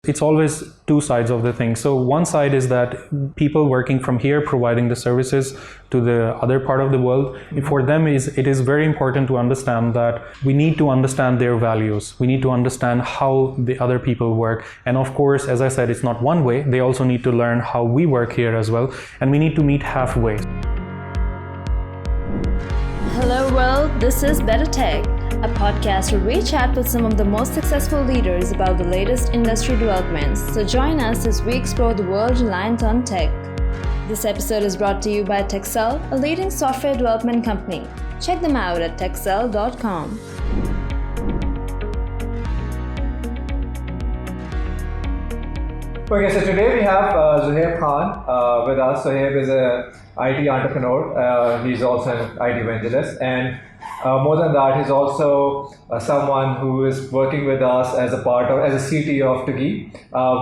It's always two sides of the thing. So one side is that people working from here providing the services to the other part of the world. For them, it is very important to understand that we need to understand their values. We need to understand how the other people work. And of course, as I said, it's not one way. They also need to learn how we work here as well. And we need to meet halfway. Hello world, this is BetterTech, a podcast where we chat with some of the most successful leaders about the latest industry developments. So join us as we explore the world reliant on tech. This episode is brought to you by Techcell, a leading software development company. Check them out at techcell.com. Okay, so today we have Zohaib Khan with us. Zohaib is an IT entrepreneur. He's also an IT evangelist, and more than that, he's also someone who is working with us as a CTO of Togee,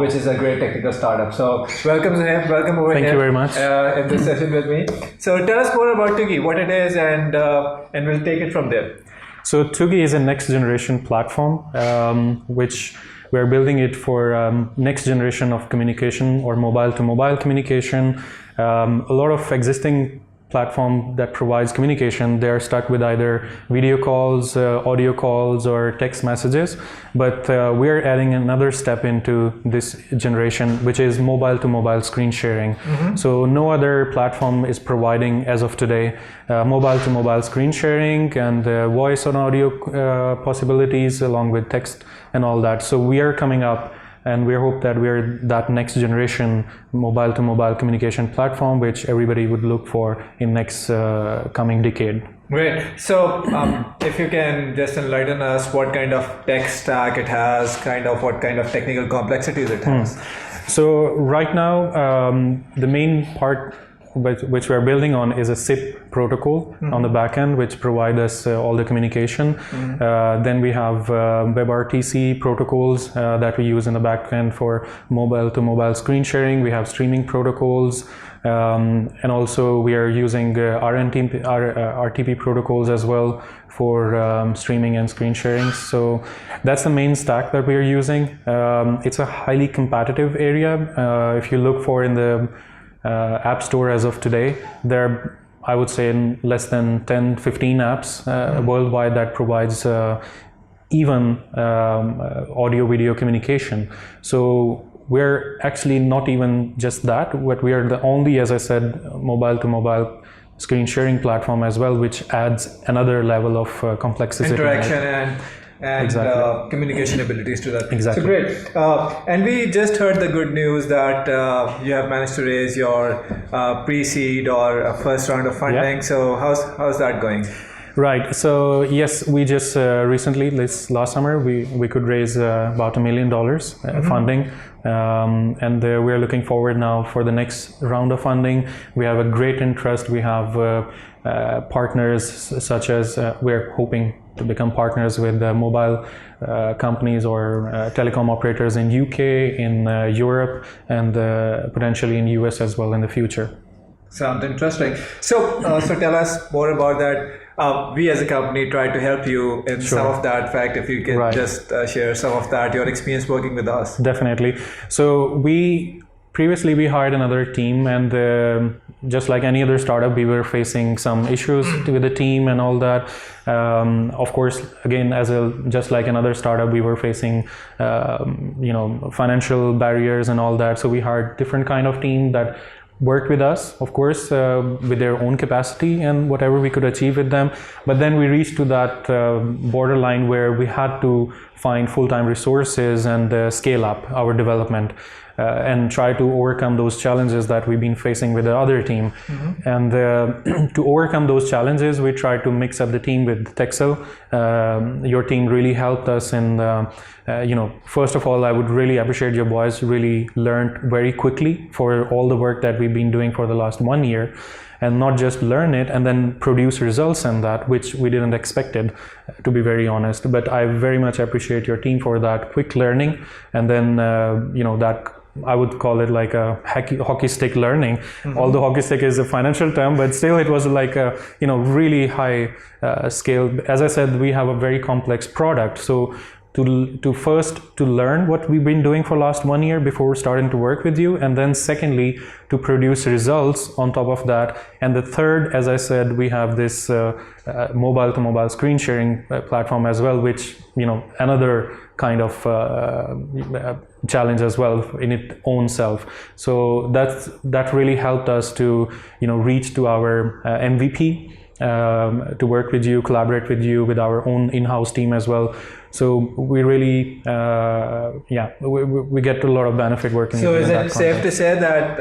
which is a great technical startup. So welcome, Zohaib. Welcome over here. Thank you very much. In this session with me. So tell us more about Togee, what it is, and we'll take it from there. So Tugi is a next generation platform, which we're building it for next generation of communication or mobile to mobile communication. A lot of existing platform that provides communication, they're stuck with either video calls, audio calls, or text messages. But we're adding another step into this generation, which is mobile to mobile screen sharing. So no other platform is providing, as of today, mobile to mobile screen sharing and voice and audio possibilities along with text and all that. So we are coming up, and we hope that we're that next generation mobile to mobile communication platform which everybody would look for in next coming decade. Great. So if you can just enlighten us what kind of tech stack it has, what kind of technical complexities it has. So right now, the main part which we're building on is a SIP protocol on the back end, which provide us all the communication. Then we have WebRTC protocols that we use in the back end for mobile to mobile screen sharing. We have streaming protocols, and also we are using RTP protocols as well for streaming and screen sharing. So that's the main stack that we are using. It's a highly competitive area. If you look for in the App Store as of today, there are, I would say, less than 10-15 apps worldwide that provides even audio video communication. So we're actually not even just that, but we are the only, as I said, mobile to mobile screen sharing platform as well, which adds another level of complexity. Interaction and exactly. Communication abilities to that. Exactly. So great. And we just heard the good news that you have managed to raise your pre-seed or first round of funding. Yeah. So how's that going? Right. So yes, we just recently, last summer, we could raise about $1 million funding, and we're looking forward now for the next round of funding. We have a great interest. We have partners such as we're hoping to become partners with mobile companies or telecom operators in UK, in Europe, and potentially in US as well in the future. Sounds interesting. So tell us more about that. We as a company try to help you in some of that. Fact, if you can just share some of that, your experience working with us. Definitely. So previously we hired another team, and just like any other startup, we were facing some issues with the team and all that. Of course, again, just like another startup, we were facing financial barriers and all that. So we hired different kind of team that worked with us, of course, with their own capacity and whatever we could achieve with them. But then we reached to that borderline where we had to find full-time resources and scale up our development and try to overcome those challenges that we've been facing with the other team. And to overcome those challenges, we tried to mix up the team with Techcell. Your team really helped us in, first of all, I would really appreciate your boys really learned very quickly for all the work that we've been doing for the last 1 year, and not just learn it and then produce results in that, which we didn't expect it, to be very honest. But I very much appreciate your team for that quick learning, and then that I would call it like a hockey stick learning. Although hockey stick is a financial term, but still it was like a really high scale. As I said, we have a very complex product, so to first to learn what we've been doing for last 1 year before starting to work with you, and then secondly to produce results on top of that. And the third, as I said, we have this mobile to mobile screen sharing platform as well, which another kind of challenge as well in its own self. So that really helped us to reach to our MVP, to work with you, collaborate with you, with our own in-house team as well. So we really, we get a lot of benefit working. So is it safe to say that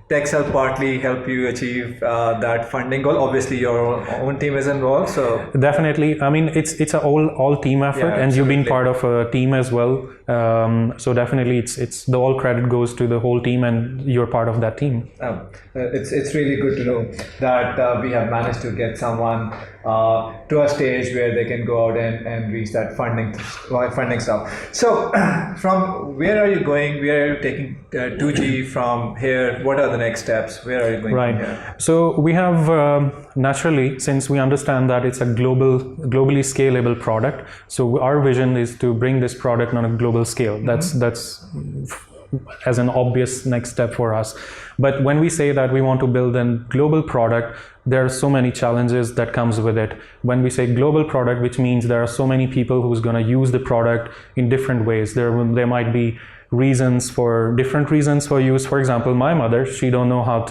TechCell partly help you achieve that funding goal? Obviously, your own team is involved, so definitely. I mean, it's an all team effort, and you've been part of a team as well. So definitely, it's the all credit goes to the whole team, and you're part of that team. It's really good to know that we have managed to get someone to a stage where they can go out and reach that funding stuff. So from where are you going? Where are you taking Tugi from here? What are the next steps? Where are you going from here? So we have naturally, since we understand that it's a globally scalable product, so our vision is to bring this product on a global scale. That's as an obvious next step for us. But when we say that we want to build a global product, there are so many challenges that comes with it. When we say global product, which means there are so many people who's going to use the product in different ways. There might be different reasons for use. For example, my mother, she didn't know how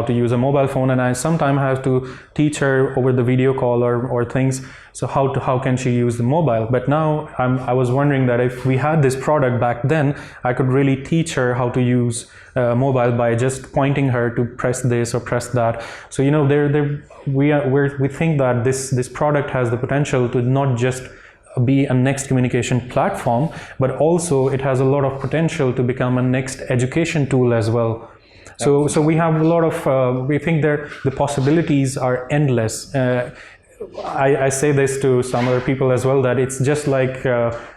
to use a mobile phone, and I sometimes have to teach her over the video call or things. So how can she use the mobile? But now I was wondering that if we had this product back then, I could really teach her how to use mobile by just pointing her to press this or press that. So we think that this product has the potential to not just be a next communication platform, but also it has a lot of potential to become a next education tool as well. So we have a lot of, we think the possibilities are endless. I say this to some other people as well, that it's just like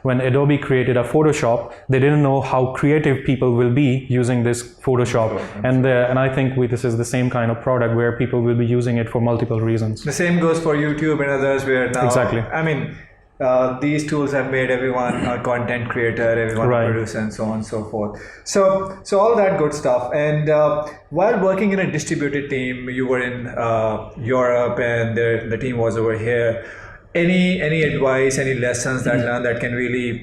when Adobe created a Photoshop, they didn't know how creative people will be using this Photoshop. And I think this is the same kind of product where people will be using it for multiple reasons. The same goes for YouTube and others where now, exactly. I mean, these tools have made everyone a content creator, everyone a producer, and so on and so forth. So all that good stuff. And while working in a distributed team, you were in Europe, and the team was over here. Any advice, any lessons that learned that can really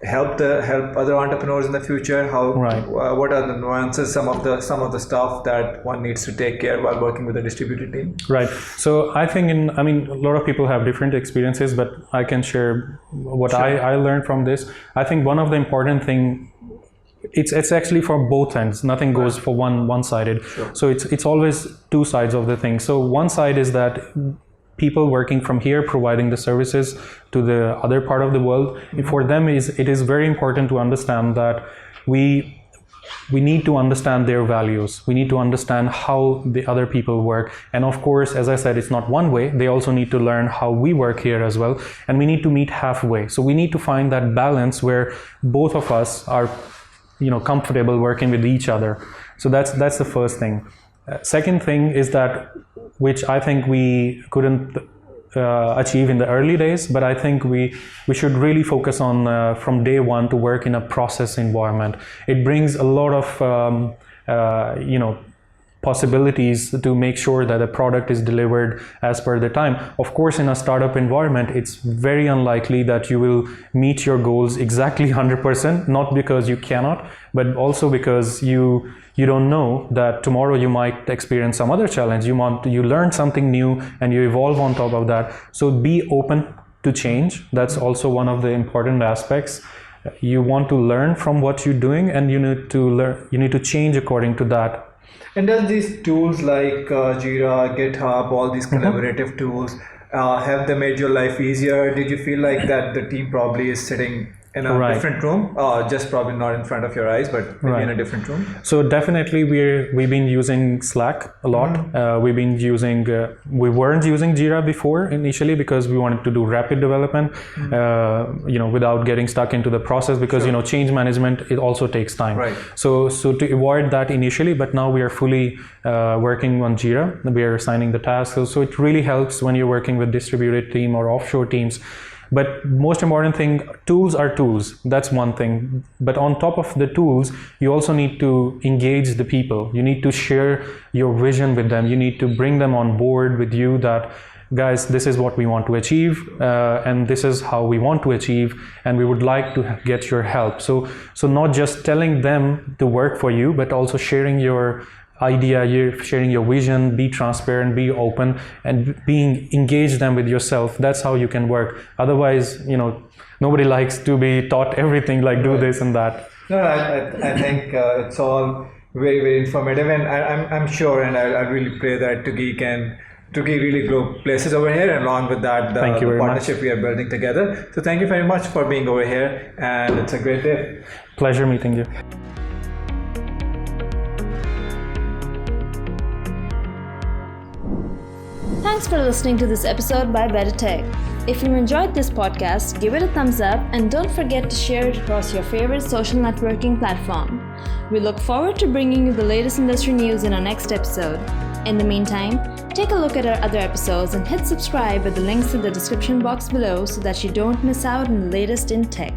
help other entrepreneurs in the future? What are the nuances, some of the stuff that one needs to take care while working with a distributed team? Right. So I think a lot of people have different experiences, but I can share what I learned from this. I think one of the important thing, it's actually for both ends. Nothing goes for one-sided. Sure. So it's always two sides of the thing. So one side is that people working from here providing the services to the other part of the world. Mm-hmm. For them, it is very important to understand that we need to understand their values. We need to understand how the other people work. And of course, as I said, it's not one way. They also need to learn how we work here as well. And we need to meet halfway. So we need to find that balance where both of us are comfortable working with each other. So that's the first thing. Second thing is that, which I think we couldn't achieve in the early days, but I think we should really focus on from day one to work in a process environment. It brings a lot of possibilities to make sure that a product is delivered as per the time. Of course, in a startup environment, it's very unlikely that you will meet your goals exactly 100%, not because you cannot, but also because you don't know that tomorrow you might experience some other challenge. You learn something new and you evolve on top of that. So be open to change. That's also one of the important aspects. You want to learn from what you're doing, and you need to change according to that. And does these tools like Jira, GitHub, all these collaborative tools, have they made your life easier? Did you feel like that the team probably is sitting in a different room, just probably not in front of your eyes, but maybe in a different room? So definitely we've been using Slack a lot. We've been using, we weren't using Jira before initially because we wanted to do rapid development, without getting stuck into the process, because, change management, it also takes time. Right. So to avoid that initially, but now we are fully working on Jira. We are assigning the tasks. So it really helps when you're working with distributed team or offshore teams. But most important thing, tools are tools. That's one thing. But on top of the tools, you also need to engage the people. You need to share your vision with them. You need to bring them on board with you that, guys, this is what we want to achieve, and this is how we want to achieve, and we would like to get your help. So not just telling them to work for you, but also sharing your idea, you're sharing your vision, be transparent, be open, and engage them with yourself. That's how you can work. Otherwise, nobody likes to be taught everything, like do this and that. No, I think it's all very, very informative, and I'm sure, and I really pray that Tugi really grow places over here, and along with that, the partnership we are building together. So thank you very much for being over here, and it's a great day. Pleasure meeting you. Thanks for listening to this episode by BetterTech. If you enjoyed this podcast, give it a thumbs up and don't forget to share it across your favorite social networking platform. We look forward to bringing you the latest industry news in our next episode. In the meantime, take a look at our other episodes and hit subscribe with the links in the description box below so that you don't miss out on the latest in tech.